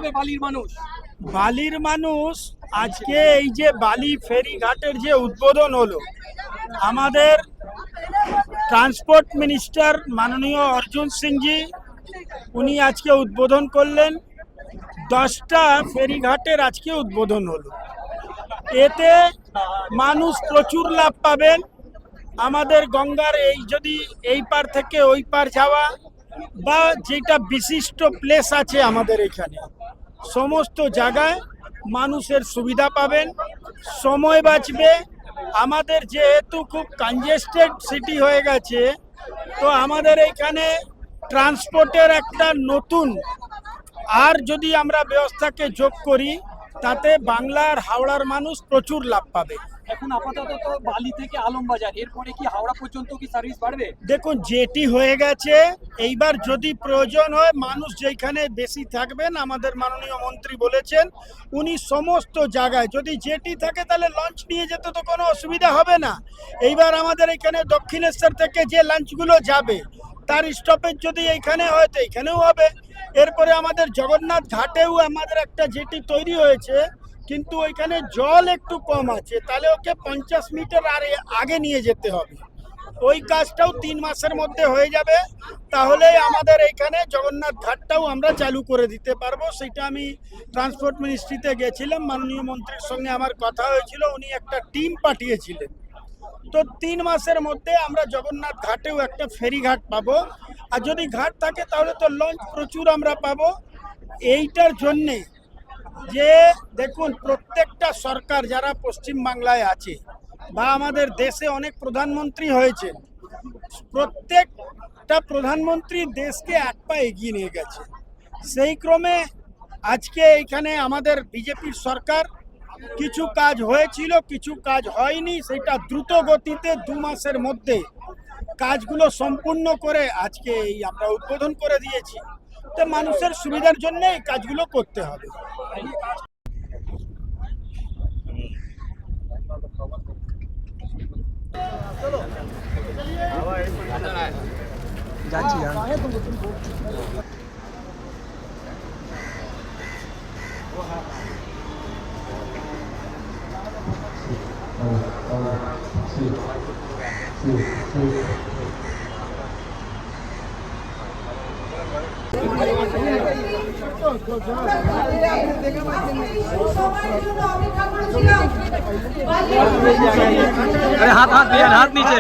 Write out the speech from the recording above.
পাবে বালির মানুষ? বালির মানুষ আজকে এই যে বালি ফেরিঘাটের যে উদ্বোধন হলো, আমাদের ট্রান্সপোর্ট মিনিস্টার মাননীয় অর্জুন সিংজি উনি আজকে উদ্বোধন করলেন। 10টা ফেরিঘাটের আজকে উদ্বোধন হলো। এতে মানুষ প্রচুর লাভ পাবেন। আমাদের গঙ্গার এই যদি এই পার থেকে ওই পার যাওয়া বা যেটা বিশিষ্ট প্লেস আছে আমাদের এখানে, সমস্ত জায়গায় মানুষের সুবিধা পাবেন, সময় বাঁচবে। আমাদের যেহেতু খুব কনজেস্টেড সিটি হয়ে গেছে, তো আমাদের এখানে ট্রান্সপোর্টের একটা নতুন আর যদি আমরা ব্যবস্থাকে যোগ করি, তাতে বাংলার হাওড়ার মানুষ প্রচুর লাভ পাবে। এখন আপাতত তো বালি থেকে আলমবাজার, এরপরে কি হাওড়া পর্যন্ত কি সার্ভিস বাড়বে? দেখুন, জেটি হয়ে গেছে, এইবার যদি প্রয়োজন হয় মানুষ যেখানে বেশি থাকবেন, আমাদের মাননীয় মন্ত্রী বলেছেন উনি সমস্ত জায়গায় যদি জেটি থাকে তাহলে লঞ্চ নিয়ে যেতে তো কোনো অসুবিধা হবে না। এইবার আমাদের এখানে দক্ষিণেশ্বর থেকে যে লঞ্চগুলো যাবে তার স্টপেজ যদি এইখানে হয় তো এইখানেও হবে। এরপরে আমাদের জগন্নাথ ঘাটেও আমাদের একটা জেটি তৈরি হয়েছে, কিন্তু ওইখানে জল একটু কম আছে, তাহলে ওকে 50 মিটার আর আগে নিয়ে যেতে হবে। ওই কাজটাও 3 মাসের মধ্যে হয়ে যাবে, তাহলে আমাদের এখানে জগন্নাথ ঘাটটাও আমরা চালু করে দিতে পারবো। সেটা আমি ট্রান্সপোর্ট মিনিস্ট্রিতে গেছিলাম, মাননীয় মন্ত্রীর সঙ্গে আমার কথা হয়েছিল, উনি একটা টিম পাঠিয়েছিলেন। তো 3 মাসের মধ্যে আমরা জগন্নাথ ঘাটেও একটা ফেরিঘাট পাবো। আর যদি ঘাট থাকে তাহলে তো লঞ্চ প্রচুর আমরা পাবো। এইটার জন্যে যে দেখুন, প্রত্যেকটা সরকার যারা পশ্চিমবাংলায় আছে বা আমাদের দেশে অনেক প্রধানমন্ত্রী হয়েছে, প্রত্যেকটা প্রধানমন্ত্রী দেশকে এক পা এগিয়ে নিয়ে গেছে। সেই ক্রমে আজকে এখানে আমাদের বিজেপির সরকার কিছু কাজ হয়েছিল, কিছু কাজ হয়নি, সেটা দ্রুত গতিতে 2 মাসের মধ্যে কাজগুলো সম্পূর্ণ করে আজকে এই আমরা উদ্বোধন করে দিয়েছি। তো মানুষের সুবিধার জন্য এই কাজগুলো করতে হবে। যাচ্ছি হাত হাত নিচে।